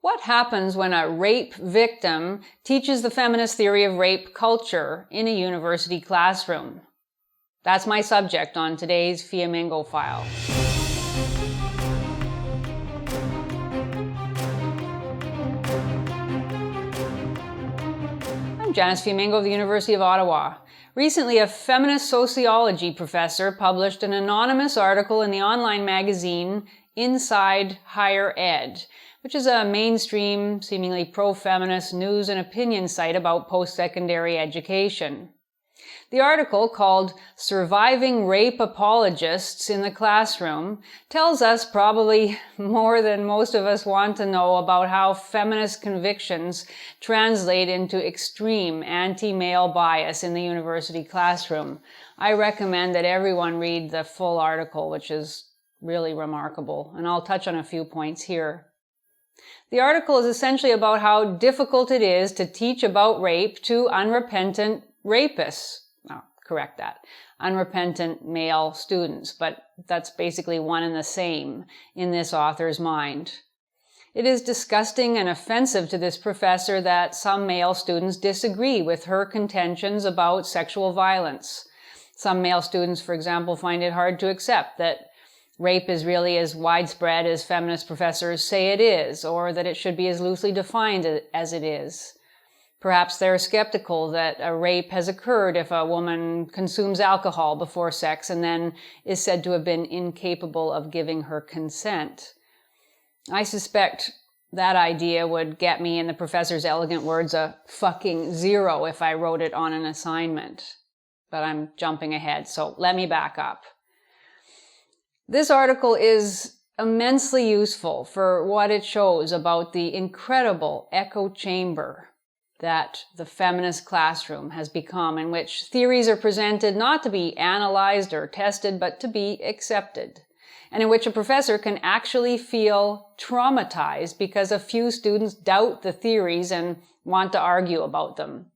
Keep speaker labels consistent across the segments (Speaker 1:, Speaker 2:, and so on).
Speaker 1: What happens when a rape victim teaches the feminist theory of rape culture in a university classroom? That's my subject on today's Fiamengo file. I'm Janice Fiamengo of the University of Ottawa. Recently, a feminist sociology professor published an anonymous article in the online magazine Inside Higher Ed, which is a mainstream, seemingly pro-feminist news and opinion site about post-secondary education. The article, called Surviving Rape Apologists in the Classroom, tells us probably more than most of us want to know about how feminist convictions translate into extreme anti-male bias in the university classroom. I recommend that everyone read the full article, which is really remarkable, and I'll touch on a few points here. The article is essentially about how difficult it is to teach about rape to unrepentant rapists. Correct that. Unrepentant male students, but that's basically one and the same in this author's mind. It is disgusting and offensive to this professor that some male students disagree with her contentions about sexual violence. Some male students, for example, find it hard to accept that rape is really as widespread as feminist professors say it is, or that it should be as loosely defined as it is. Perhaps they're skeptical that a rape has occurred if a woman consumes alcohol before sex and then is said to have been incapable of giving her consent. I suspect that idea would get me, in the professor's elegant words, a fucking 0 if I wrote it on an assignment. But I'm jumping ahead, so let me back up. This article is immensely useful for what it shows about the incredible echo chamber that the feminist classroom has become, in which theories are presented not to be analyzed or tested, but to be accepted, and in which a professor can actually feel traumatized because a few students doubt the theories and want to argue about them.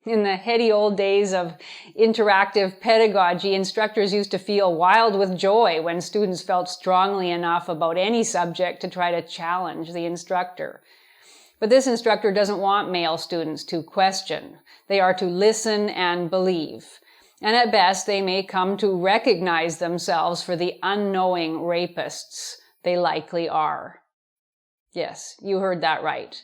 Speaker 1: In the heady old days of interactive pedagogy, instructors used to feel wild with joy when students felt strongly enough about any subject to try to challenge the instructor. But this instructor doesn't want male students to question. They are to listen and believe. And at best, they may come to recognize themselves for the unknowing rapists they likely are. Yes, you heard that right.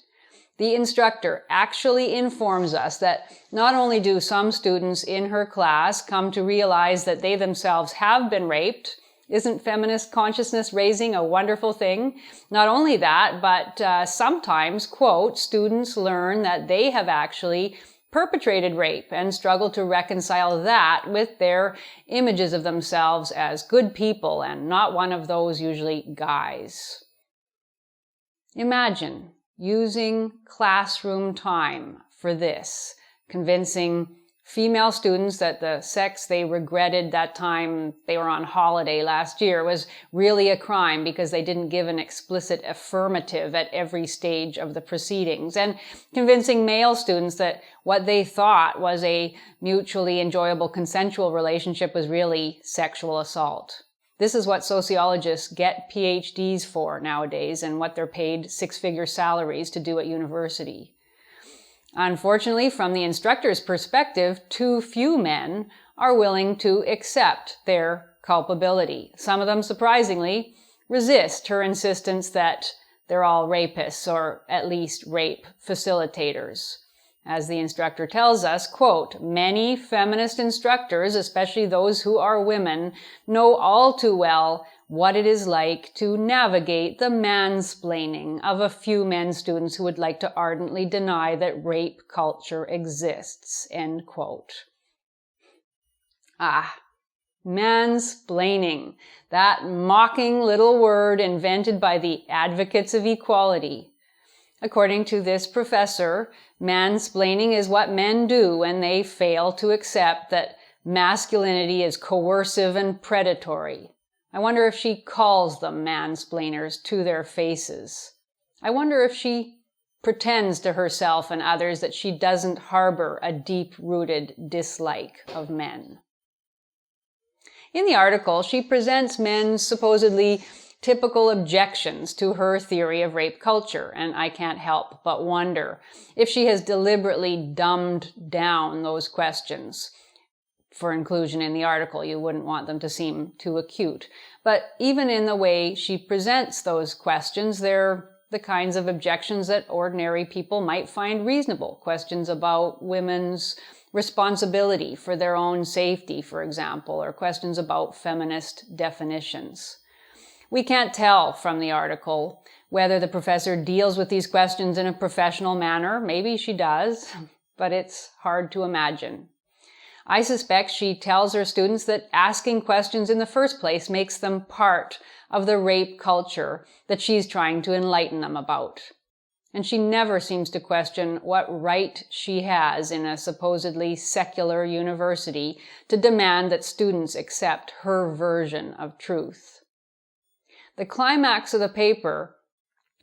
Speaker 1: The instructor actually informs us that not only do some students in her class come to realize that they themselves have been raped. Isn't feminist consciousness raising a wonderful thing? Not only that, but sometimes, quote, students learn that they have actually perpetrated rape and struggle to reconcile that with their images of themselves as good people and not one of those usually guys. Imagine using classroom time for this, convincing female students that the sex they regretted that time they were on holiday last year was really a crime because they didn't give an explicit affirmative at every stage of the proceedings, and convincing male students that what they thought was a mutually enjoyable consensual relationship was really sexual assault. This is what sociologists get PhDs for nowadays and what they're paid six-figure salaries to do at university. Unfortunately, from the instructor's perspective, too few men are willing to accept their culpability. Some of them, surprisingly, resist her insistence that they're all rapists, or at least rape facilitators. As the instructor tells us, quote, many feminist instructors, especially those who are women, know all too well what it is like to navigate the mansplaining of a few men students who would like to ardently deny that rape culture exists, end quote. Mansplaining, that mocking little word invented by the advocates of equality. According to this professor, mansplaining is what men do when they fail to accept that masculinity is coercive and predatory. I wonder if she calls them mansplainers to their faces. I wonder if she pretends to herself and others that she doesn't harbor a deep-rooted dislike of men. In the article, she presents men's supposedly typical objections to her theory of rape culture, and I can't help but wonder if she has deliberately dumbed down those questions for inclusion in the article. You wouldn't want them to seem too acute. But even in the way she presents those questions, they're the kinds of objections that ordinary people might find reasonable. Questions about women's responsibility for their own safety, for example, or questions about feminist definitions. We can't tell from the article whether the professor deals with these questions in a professional manner. Maybe she does, but it's hard to imagine. I suspect she tells her students that asking questions in the first place makes them part of the rape culture that she's trying to enlighten them about. And she never seems to question what right she has in a supposedly secular university to demand that students accept her version of truth. The climax of the paper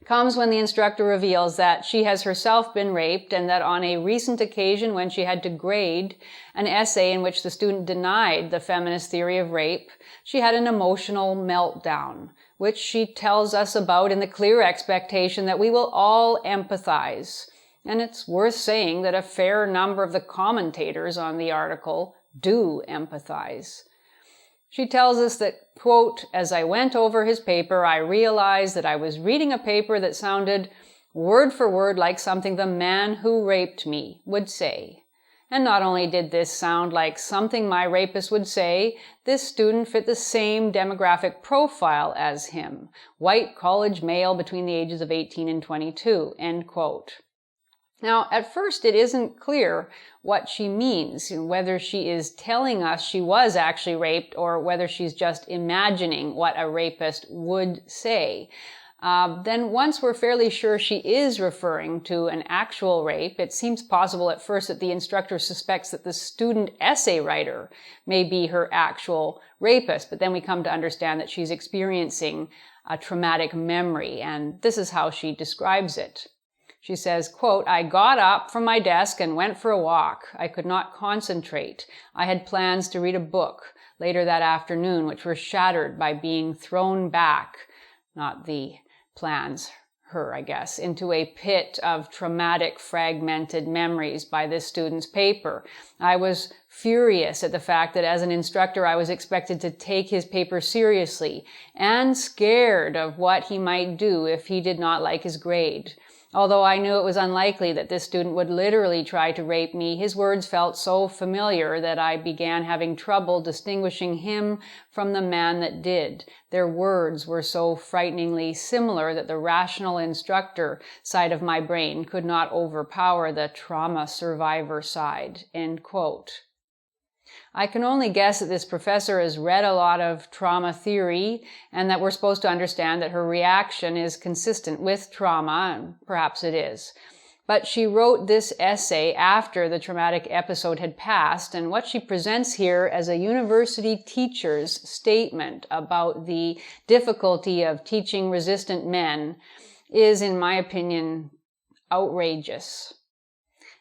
Speaker 1: comes when the instructor reveals that she has herself been raped and that on a recent occasion when she had to grade an essay in which the student denied the feminist theory of rape, she had an emotional meltdown, which she tells us about in the clear expectation that we will all empathize. And it's worth saying that a fair number of the commentators on the article do empathize. She tells us that, quote, "As I went over his paper, I realized that I was reading a paper that sounded word for word like something the man who raped me would say. And not only did this sound like something my rapist would say, this student fit the same demographic profile as him, white college male between the ages of 18 and 22, end quote." Now, at first, it isn't clear what she means, whether she is telling us she was actually raped or whether she's just imagining what a rapist would say. Then once we're fairly sure she is referring to an actual rape, it seems possible at first that the instructor suspects that the student essay writer may be her actual rapist, but then we come to understand that she's experiencing a traumatic memory, and this is how she describes it. She says, quote, "I got up from my desk and went for a walk. I could not concentrate. I had plans to read a book later that afternoon, which were shattered by being thrown back," not the plans, her, I guess, "into a pit of traumatic, fragmented memories by this student's paper. I was furious at the fact that as an instructor I was expected to take his paper seriously and scared of what he might do if he did not like his grade. Although I knew it was unlikely that this student would literally try to rape me, his words felt so familiar that I began having trouble distinguishing him from the man that did. Their words were so frighteningly similar that the rational instructor side of my brain could not overpower the trauma survivor side," end quote. I can only guess that this professor has read a lot of trauma theory and that we're supposed to understand that her reaction is consistent with trauma, and perhaps it is. But she wrote this essay after the traumatic episode had passed, and what she presents here as a university teacher's statement about the difficulty of teaching resistant men is, in my opinion, outrageous.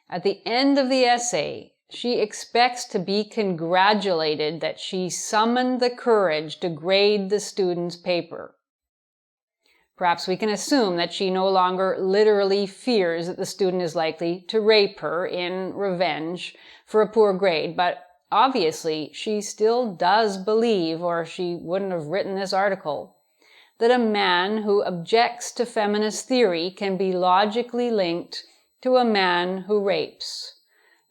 Speaker 1: At the end of the essay, she expects to be congratulated that she summoned the courage to grade the student's paper. Perhaps we can assume that she no longer literally fears that the student is likely to rape her in revenge for a poor grade, but obviously she still does believe, or she wouldn't have written this article, that a man who objects to feminist theory can be logically linked to a man who rapes.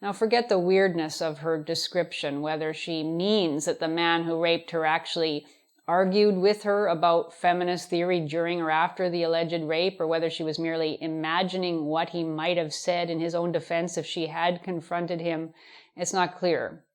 Speaker 1: Now forget the weirdness of her description, whether she means that the man who raped her actually argued with her about feminist theory during or after the alleged rape, or whether she was merely imagining what he might have said in his own defense if she had confronted him. It's not clear.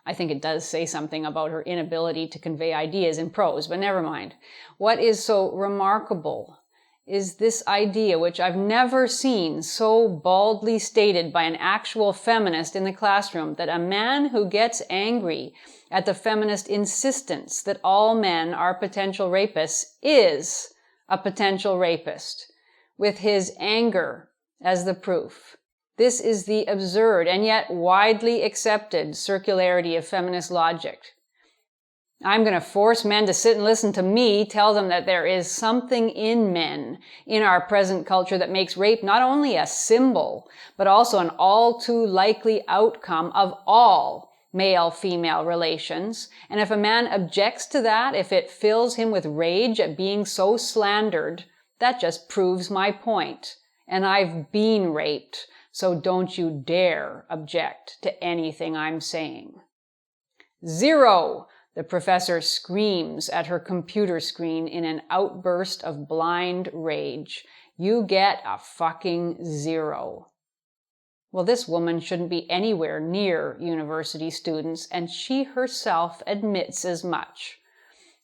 Speaker 1: I think it does say something about her inability to convey ideas in prose, but never mind. What is so remarkable is this idea, which I've never seen so baldly stated by an actual feminist in the classroom, that a man who gets angry at the feminist insistence that all men are potential rapists is a potential rapist, with his anger as the proof. This is the absurd and yet widely accepted circularity of feminist logic. I'm going to force men to sit and listen to me tell them that there is something in men in our present culture that makes rape not only a symbol, but also an all too likely outcome of all male-female relations. And if a man objects to that, if it fills him with rage at being so slandered, that just proves my point. And I've been raped, so don't you dare object to anything I'm saying. 0! The professor screams at her computer screen in an outburst of blind rage. You get a fucking 0. Well, this woman shouldn't be anywhere near university students, and she herself admits as much,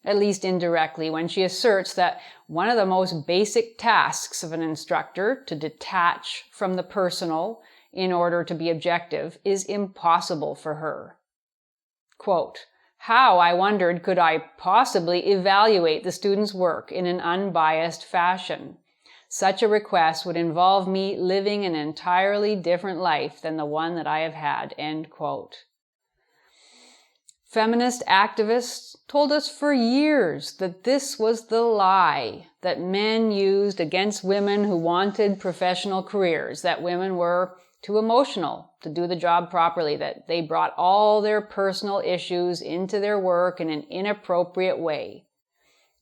Speaker 1: at least indirectly, when she asserts that one of the most basic tasks of an instructor, to detach from the personal in order to be objective, is impossible for her. Quote, "How, I wondered, could I possibly evaluate the student's work in an unbiased fashion? Such a request would involve me living an entirely different life than the one that I have had." End quote. Feminist activists told us for years that this was the lie that men used against women who wanted professional careers, that women were too emotional to do the job properly, that they brought all their personal issues into their work in an inappropriate way.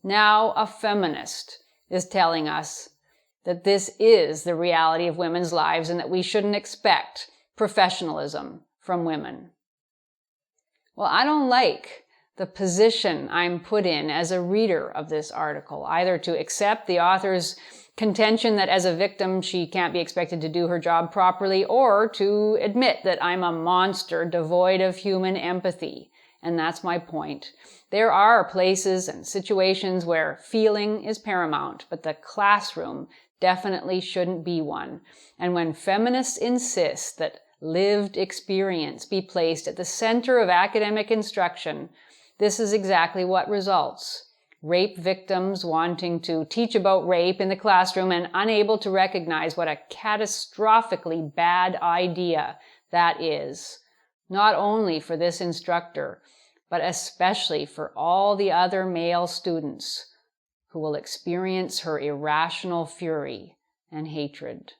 Speaker 1: Now a feminist is telling us that this is the reality of women's lives and that we shouldn't expect professionalism from women. Well, I don't like the position I'm put in as a reader of this article, either to accept the author's contention that as a victim she can't be expected to do her job properly, or to admit that I'm a monster devoid of human empathy. And that's my point. There are places and situations where feeling is paramount, but the classroom definitely shouldn't be one. And when feminists insist that lived experience be placed at the center of academic instruction, this is exactly what results. Rape victims wanting to teach about rape in the classroom and unable to recognize what a catastrophically bad idea that is, not only for this instructor, but especially for all the other male students who will experience her irrational fury and hatred.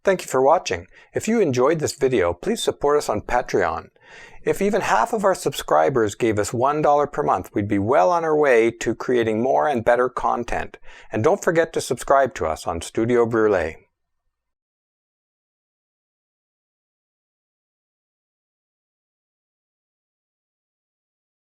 Speaker 2: Thank you for watching. If you enjoyed this video, please support us on Patreon. If even half of our subscribers gave us $1 per month, we'd be well on our way to creating more and better content. And don't forget to subscribe to us on Studio Brûlé.